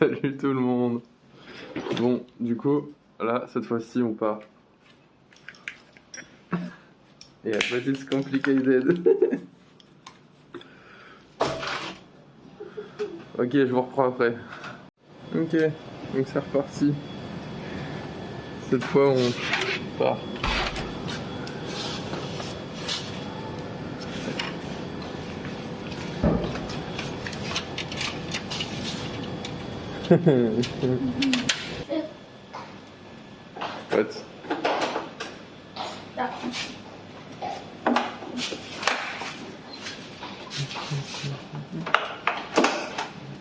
Salut tout le monde. Bon, du coup, là, cette fois-ci, on part. Et après, it's complicated. Ok, je vous reprends après. Ok, donc c'est reparti. Cette fois, on part. What?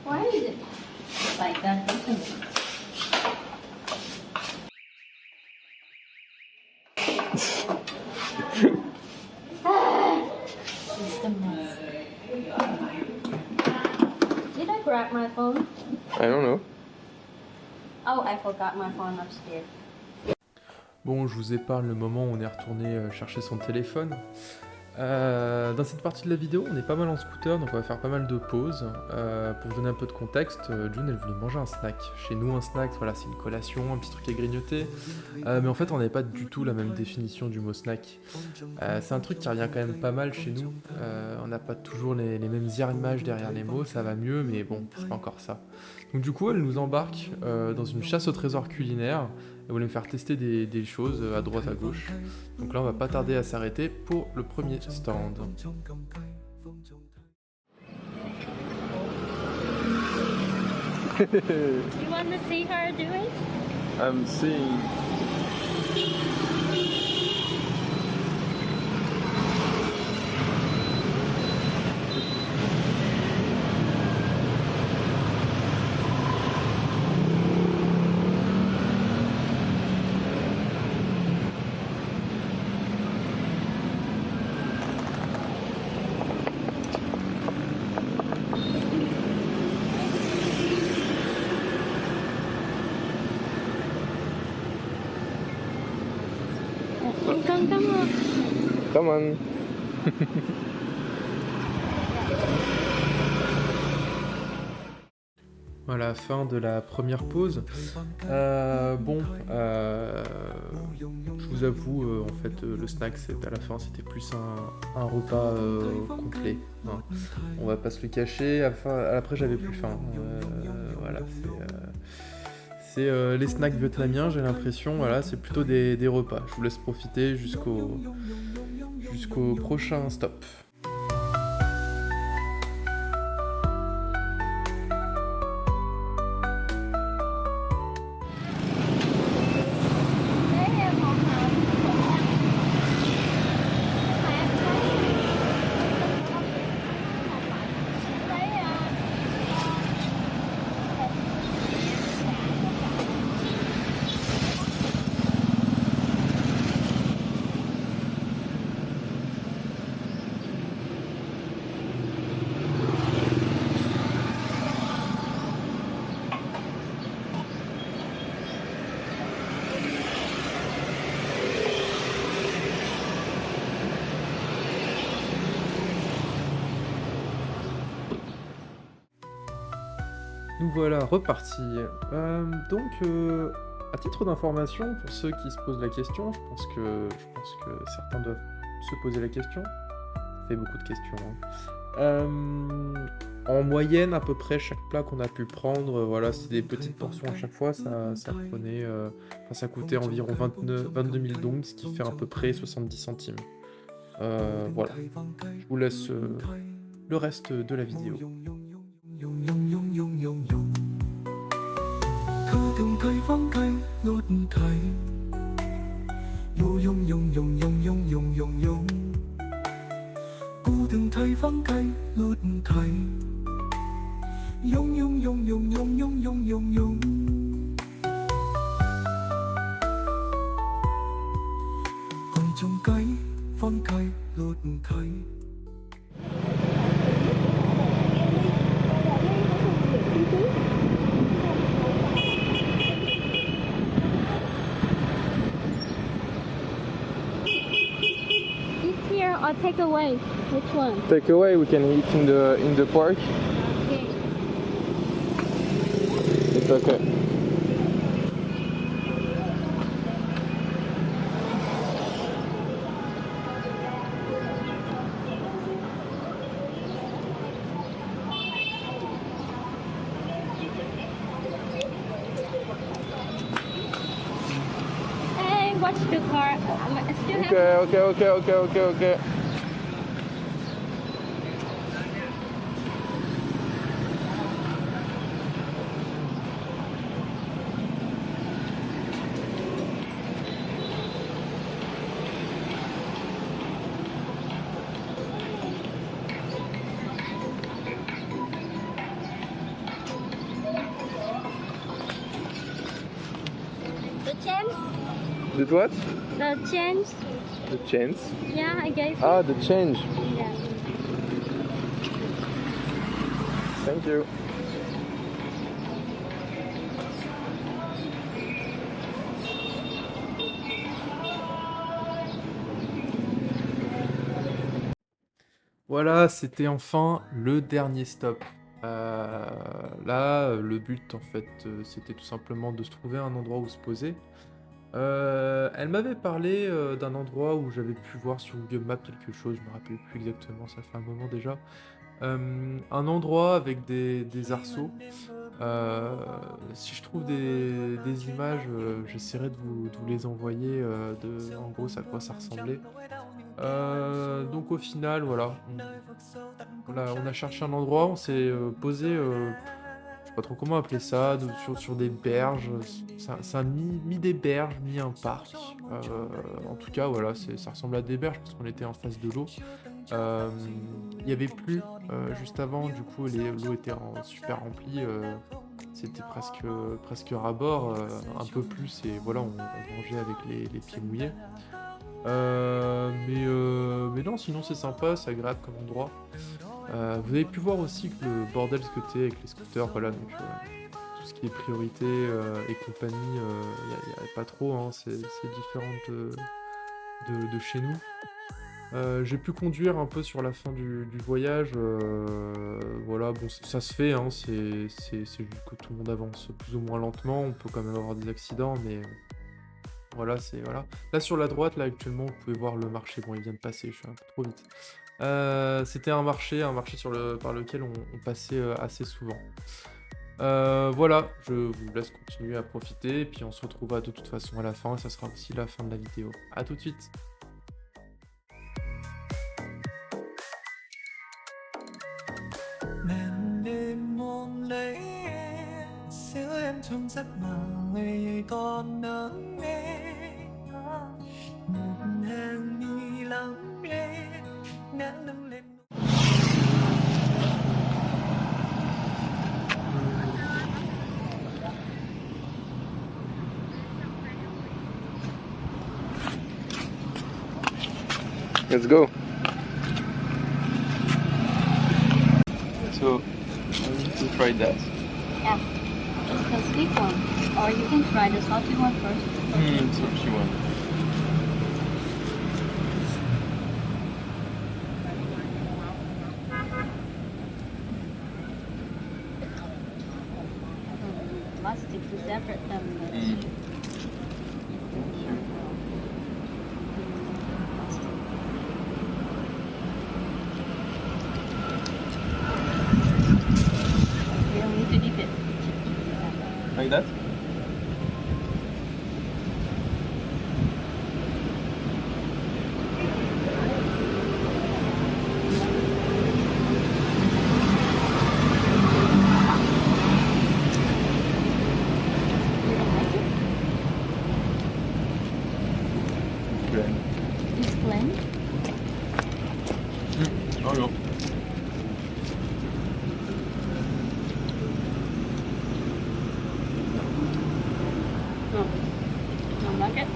Why is it like that? It's the mess. Did I grab my phone? I don't know. Oh, I forgot my phone upstairs. Bon, je vous épargne le moment où on est retourné chercher son téléphone. Dans cette partie de la vidéo, on est pas mal en scooter, donc on va faire pas mal de pauses. Pour vous donner un peu de contexte, June, elle voulait manger un snack. Chez nous, un snack, voilà, c'est une collation, un petit truc à grignoter. Mais en fait, on n'avait pas du tout la même définition du mot snack. C'est un truc qui revient quand même pas mal chez nous. On n'a pas toujours les mêmes images derrière les mots, ça va mieux, mais bon, c'est pas encore ça. Donc du coup, elle nous embarque dans une chasse au trésor culinaire. Elle voulait me faire tester des choses à droite à gauche. Donc là, on va pas tarder à s'arrêter pour le premier stand. You want to see her do it? I'm seeing. Come on. Voilà, fin de la première pause. Je vous avoue, en fait, le snack, à la fin, c'était plus un repas complet. Hein. On va pas se le cacher. Après, j'avais plus faim. Voilà, c'est les snacks vietnamiens, j'ai l'impression. Voilà, c'est plutôt des repas. Je vous laisse profiter jusqu'au prochain stop. Nous voilà repartis. À titre d'information, pour ceux qui se posent la question, je pense que certains doivent se poser la question. Ça fait beaucoup de questions. Hein. En moyenne, à peu près, chaque plat qu'on a pu prendre, voilà, c'est des petites portions à chaque fois. Ça coûtait environ 22 000 dong, ce qui fait à peu près 70 centimes. Voilà. Je vous laisse le reste de la vidéo. Từng thấy vắng canh ngút thấy Yong yong yong yong yong yong yong yong yong Cô từng thấy vắng canh ngút thấy Yong yong yong yong yong yong yong yong yong Còn trong cái vắng canh ngút thấy Or take away? Which one? Take away, we can eat in the park. Okay. Okay. Hey, watch the car. I still have Ok. the chance. The what? The chance. The chance. Yeah, I gave you. Ah, the change. Yeah. Thank you. Voilà, c'était enfin le dernier stop. Là, le but en fait, c'était tout simplement de se trouver un endroit où se poser. Elle m'avait parlé, d'un endroit où j'avais pu voir sur Google Maps quelque chose, je me rappelle plus exactement, ça fait un moment déjà. Un endroit avec des arceaux. Heu, Si je trouve des images, j'essaierai de vous les envoyer, en gros, à quoi ça ressemblait. Donc au final, voilà, on a cherché un endroit, on s'est, posé, je sais pas trop comment appeler ça, sur des berges, c'est un mi des berges, mi un parc. En tout cas, voilà, ça ressemble à des berges parce qu'on était en face de l'eau. Hem, il y avait plu, juste avant, du coup, l'eau était super remplie, c'était presque ras-bord, un peu plus et voilà, on mangeait avec les pieds mouillés. Mais non, sinon c'est sympa, c'est agréable comme endroit. Vous avez pu voir aussi que le bordel ce côté avec les scooters, voilà, donc tout ce qui est priorité, et compagnie, y a pas trop, hein, c'est différent de chez nous. J'ai pu conduire un peu sur la fin du voyage, voilà, bon, ça se fait, hein, c'est juste que tout le monde avance plus ou moins lentement, on peut quand même avoir des accidents, mais voilà, voilà. Là, sur la droite, là, actuellement, vous pouvez voir le marché. Bon, il vient de passer, je suis un peu trop vite. C'était un marché par lequel on passait, assez souvent. Voilà, je vous laisse continuer à profiter et puis on se retrouvera de toute façon à la fin et ça sera aussi la fin de la vidéo. À tout de suite. Nàng đêm mong lấy xíu em trong giấc mơ ngày còn nắng nghe một hàng mi lắng nghe nắng nâng lên. Let's go. So, I need to try that. Yeah. The sweet one. Or you can try the salty one first. So she won. Must stick to separate them. You don't need to dip it. Like that? You don't like it? Blend. It's blend. Oh no. No. Don't like it?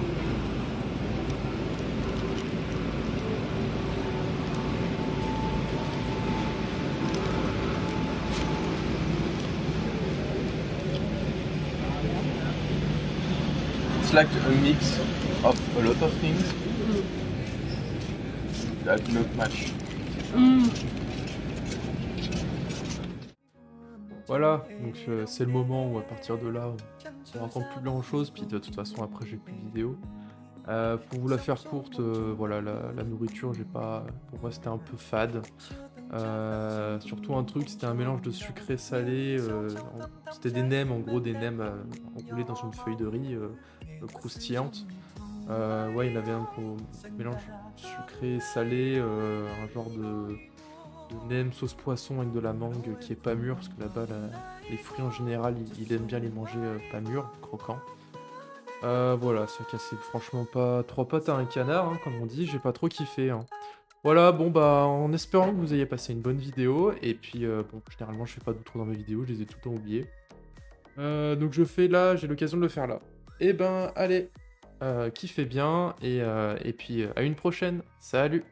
It's like a mix of a lot of things that not much. Mm. Voilà, donc c'est le moment où à partir de là, on raconte plus grand-chose, puis de toute façon après j'ai plus de vidéos. Pour vous la faire courte, voilà, la nourriture, j'ai pas pour moi c'était un peu fade. Surtout un truc, c'était un mélange de sucré salé, c'était des nems, en gros des nems, enroulés dans une feuille de riz, croustillante. Ouais, il avait un gros mélange sucré salé, un genre de nem sauce poisson avec de la mangue qui est pas mûre, parce que là-bas, les fruits en général, il aime bien les manger pas mûrs, croquants. Voilà, ça cassait franchement pas trois pattes à un canard, hein, comme on dit, j'ai pas trop kiffé, hein. Voilà, bon bah en espérant que vous ayez passé une bonne vidéo, et puis bon, généralement je fais pas d'outro dans mes vidéos, je les ai tout le temps oubliés. Donc je fais là, j'ai l'occasion de le faire là. Et ben allez, kiffez bien, et puis à une prochaine, salut!